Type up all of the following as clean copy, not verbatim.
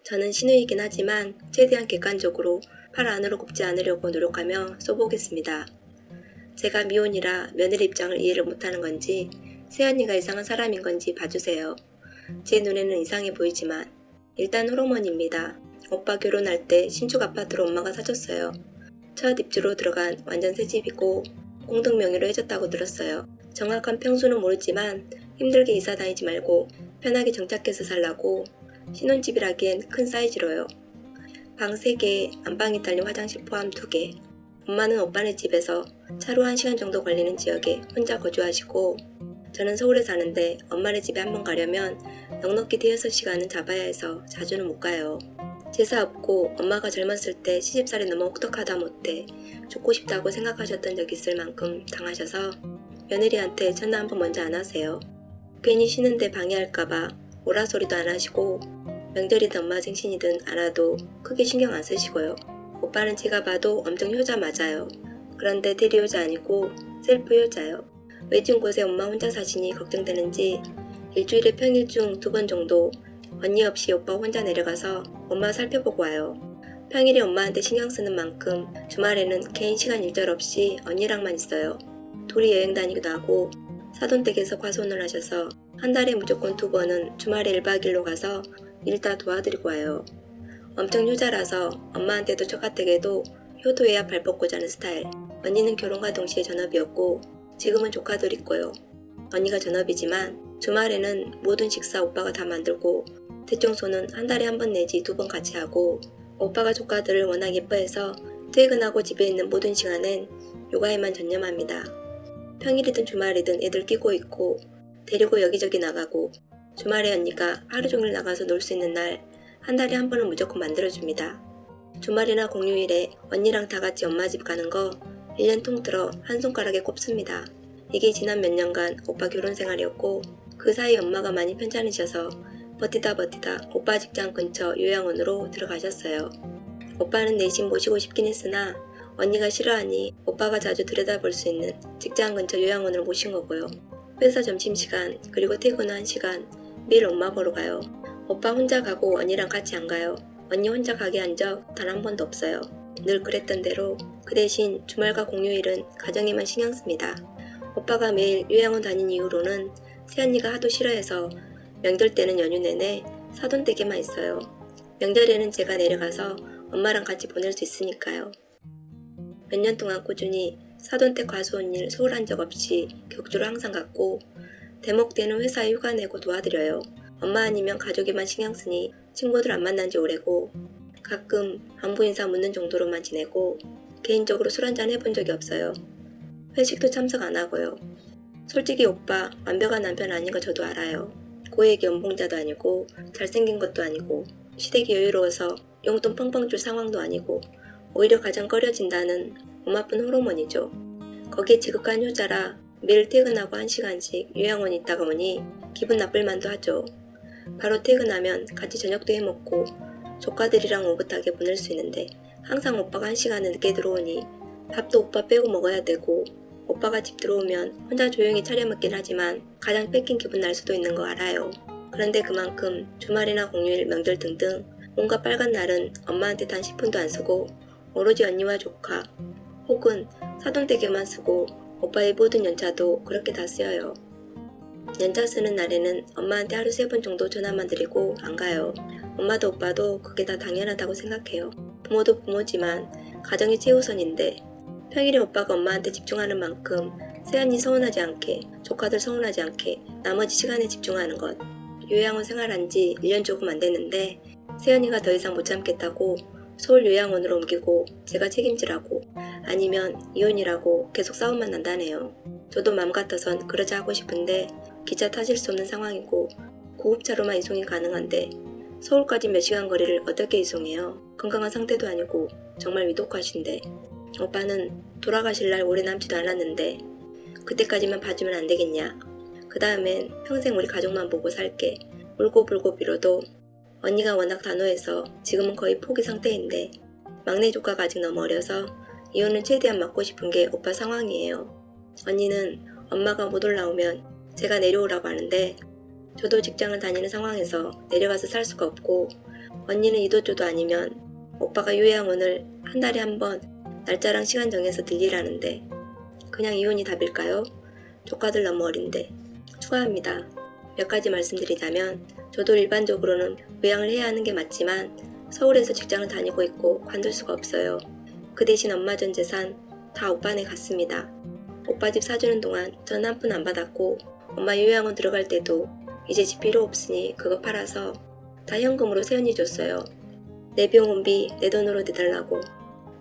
저는 신우이긴 하지만 최대한 객관적으로 팔 안으로 굽지 않으려고 노력하며 써보겠습니다. 제가 미혼이라 며느리 입장을 이해를 못하는 건지 새언니가 이상한 사람인 건지 봐주세요. 제 눈에는 이상해 보이지만 일단 호르몬입니다. 오빠 결혼할 때 신축 아파트로 엄마가 사줬어요. 첫 입주로 들어간 완전 새 집이고 공동 명의로 해줬다고 들었어요. 정확한 평수는 모르지만 힘들게 이사 다니지 말고 편하게 정착해서 살라고 신혼집이라기엔 큰 사이즈로요. 방 3개, 안방이 딸린 화장실 포함 2개. 엄마는 오빠네 집에서 차로 1시간 정도 걸리는 지역에 혼자 거주하시고 저는 서울에 사는데 엄마네 집에 한번 가려면 넉넉히 5-6시간은 잡아야 해서 자주는 못 가요. 제사 없고 엄마가 젊었을 때 시집살이 너무 혹독하다 못해 죽고 싶다고 생각하셨던 적 있을 만큼 당하셔서 며느리한테 전화 한번 먼저 안 하세요. 괜히 쉬는데 방해할까봐 오라 소리도 안 하시고 명절이든 엄마 생신이든 안 와도 크게 신경 안 쓰시고요. 오빠는 제가 봐도 엄청 효자 맞아요. 그런데 대리 효자 아니고 셀프 효자요. 외진 곳에 엄마 혼자 사시니 걱정되는지 일주일에 평일 중 2번 정도 언니 없이 오빠 혼자 내려가서 엄마 살펴보고 와요. 평일에 엄마한테 신경 쓰는 만큼 주말에는 개인 시간 일절 없이 언니랑만 있어요. 둘이 여행 다니기도 하고 사돈댁에서 과손을 하셔서 한 달에 무조건 2번은 주말에 1박 2일로 가서 일 다 도와드리고 와요. 엄청 효자라서 엄마한테도 처가댁에도 효도해야 발 뻗고 자는 스타일. 언니는 결혼과 동시에 전업이었고 지금은 조카들 있고요. 언니가 전업이지만 주말에는 모든 식사 오빠가 다 만들고 대청소는 한 달에 1번 내지 2번 같이 하고 오빠가 조카들을 워낙 예뻐해서 퇴근하고 집에 있는 모든 시간엔 육아에만 전념합니다. 평일이든 주말이든 애들 끼고 있고 데리고 여기저기 나가고 주말에 언니가 하루 종일 나가서 놀 수 있는 날 한 달에 1번은 무조건 만들어줍니다. 주말이나 공휴일에 언니랑 다 같이 엄마 집 가는 거 1년 통틀어 한 손가락에 꼽습니다. 이게 지난 몇 년간 오빠 결혼 생활이었고 그 사이 엄마가 많이 편찮으셔서 버티다 오빠 직장 근처 요양원으로 들어가셨어요. 오빠는 내심 모시고 싶긴 했으나 언니가 싫어하니 오빠가 자주 들여다볼 수 있는 직장 근처 요양원을 모신 거고요. 회사 점심시간 그리고 퇴근 후 1시간 매일 엄마 보러 가요. 오빠 혼자 가고 언니랑 같이 안 가요. 언니 혼자 가게 한 적 단 한 번도 없어요. 늘 그랬던 대로 그 대신 주말과 공휴일은 가정에만 신경 씁니다. 오빠가 매일 요양원 다닌 이후로는 새언니가 하도 싫어해서 명절 때는 연휴 내내 사돈댁에만 있어요. 명절에는 제가 내려가서 엄마랑 같이 보낼 수 있으니까요. 몇 년 동안 꾸준히 사돈댁 과수원 일 소홀한 적 없이 격주로 항상 갔고 대목 때는 회사에 휴가 내고 도와드려요. 엄마 아니면 가족에만 신경 쓰니 친구들 안 만난 지 오래고 가끔 안부 인사 묻는 정도로만 지내고 개인적으로 술 한잔 해본 적이 없어요. 회식도 참석 안 하고요. 솔직히 오빠 완벽한 남편 아닌 거 저도 알아요. 고액 연봉자도 아니고 잘생긴 것도 아니고 시댁이 여유로워서 용돈 펑펑 줄 상황도 아니고 오히려 가장 꺼려진다는 엄마뿐 호르몬이죠. 거기에 지극한 효자라 매일 퇴근하고 1시간씩 요양원에 있다가 오니 기분 나쁠 만도 하죠. 바로 퇴근하면 같이 저녁도 해먹고 조카들이랑 오붓하게 보낼 수 있는데 항상 오빠가 1시간은 늦게 들어오니 밥도 오빠 빼고 먹어야 되고 오빠가 집 들어오면 혼자 조용히 차려 먹긴 하지만 가장 뺏긴 기분 날 수도 있는 거 알아요. 그런데 그만큼 주말이나 공휴일, 명절 등등 온갖 빨간 날은 엄마한테 단 10분도 안 쓰고 오로지 언니와 조카 혹은 사돈댁에만 쓰고 오빠의 모든 연차도 그렇게 다 쓰여요. 연차 쓰는 날에는 엄마한테 하루 3번 정도 전화만 드리고 안 가요. 엄마도 오빠도 그게 다 당연하다고 생각해요. 부모도 부모지만 가정이 최우선인데 평일에 오빠가 엄마한테 집중하는 만큼 새언니 서운하지 않게 조카들 서운하지 않게 나머지 시간에 집중하는 것. 요양원 생활한 지 1년 조금 안 됐는데 새언니가 더 이상 못 참겠다고 서울 요양원으로 옮기고 제가 책임지라고 아니면 이혼이라고 계속 싸움만 난다네요. 저도 맘 같아선 그러자 하고 싶은데 기차 타실 수 없는 상황이고 고급차로만 이송이 가능한데 서울까지 몇 시간 거리를 어떻게 이송해요? 건강한 상태도 아니고 정말 위독하신데 오빠는 돌아가실 날 오래 남지도 않았는데 그때까지만 봐주면 안 되겠냐. 그 다음엔 평생 우리 가족만 보고 살게. 울고불고 빌어도 언니가 워낙 단호해서 지금은 거의 포기 상태인데 막내 조카가 아직 너무 어려서 이혼은 최대한 막고 싶은 게 오빠 상황이에요. 언니는 엄마가 못 올라오면 제가 내려오라고 하는데 저도 직장을 다니는 상황에서 내려가서 살 수가 없고 언니는 이도저도 아니면 오빠가 요양원을 한 달에 한 번 날짜랑 시간 정해서 들리라는데 그냥 이혼이 답일까요? 조카들 너무 어린데. 추가합니다. 몇 가지 말씀드리자면 저도 일반적으로는 부양을 해야 하는 게 맞지만 서울에서 직장을 다니고 있고 관둘 수가 없어요. 그 대신 엄마 전 재산 다 오빠네 갔습니다. 오빠 집 사주는 동안 전 한 푼 안 받았고 엄마 요양원 들어갈 때도 이제 집 필요 없으니 그거 팔아서 다 현금으로 세연이 줬어요. 내 병원비 내 돈으로 내달라고.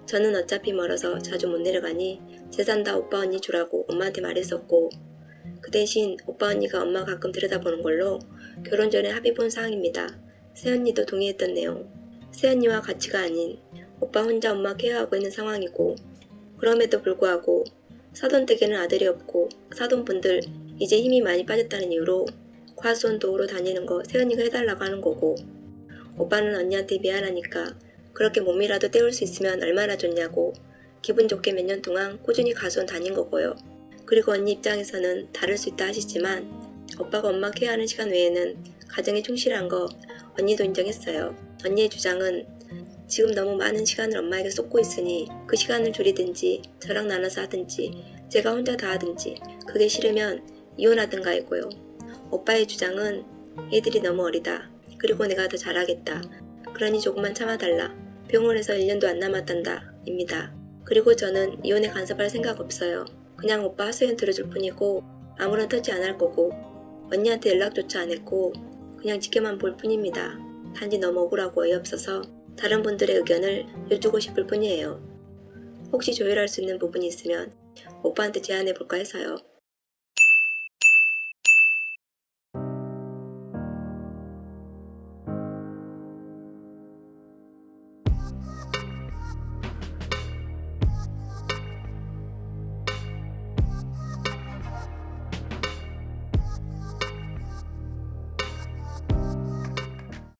저는 어차피 멀어서 자주 못 내려가니 재산 다 오빠 언니 주라고 엄마한테 말했었고 그 대신 오빠 언니가 엄마 가끔 들여다보는 걸로 결혼 전에 합의 본 사항입니다. 새언니도 동의했던 내용. 새언니와 같이가 아닌 오빠 혼자 엄마 케어하고 있는 상황이고 그럼에도 불구하고 사돈댁에는 아들이 없고 사돈분들 이제 힘이 많이 빠졌다는 이유로 과수원 도우러 다니는 거 새언니가 해달라고 하는 거고 오빠는 언니한테 미안하니까 그렇게 몸이라도 때울 수 있으면 얼마나 좋냐고 기분 좋게 몇 년 동안 꾸준히 과수원 다닌 거고요. 그리고 언니 입장에서는 다를 수 있다 하시지만 오빠가 엄마 케어하는 시간 외에는 가정에 충실한 거 언니도 인정했어요. 언니의 주장은 지금 너무 많은 시간을 엄마에게 쏟고 있으니 그 시간을 줄이든지 저랑 나눠서 하든지 제가 혼자 다 하든지 그게 싫으면 이혼하든가 했고요. 오빠의 주장은 애들이 너무 어리다. 그리고 내가 더 잘하겠다. 그러니 조금만 참아달라. 병원에서 1년도 안 남았단다. 입니다. 그리고 저는 이혼에 간섭할 생각 없어요. 그냥 오빠 하소연 들어줄 뿐이고 아무런 터치 안 할 거고 언니한테 연락조차 안 했고 그냥 지켜만 볼 뿐입니다. 단지 너무 억울하고 어이없어서 다른 분들의 의견을 여쭈고 싶을 뿐이에요. 혹시 조율할 수 있는 부분이 있으면 오빠한테 제안해 볼까 해서요.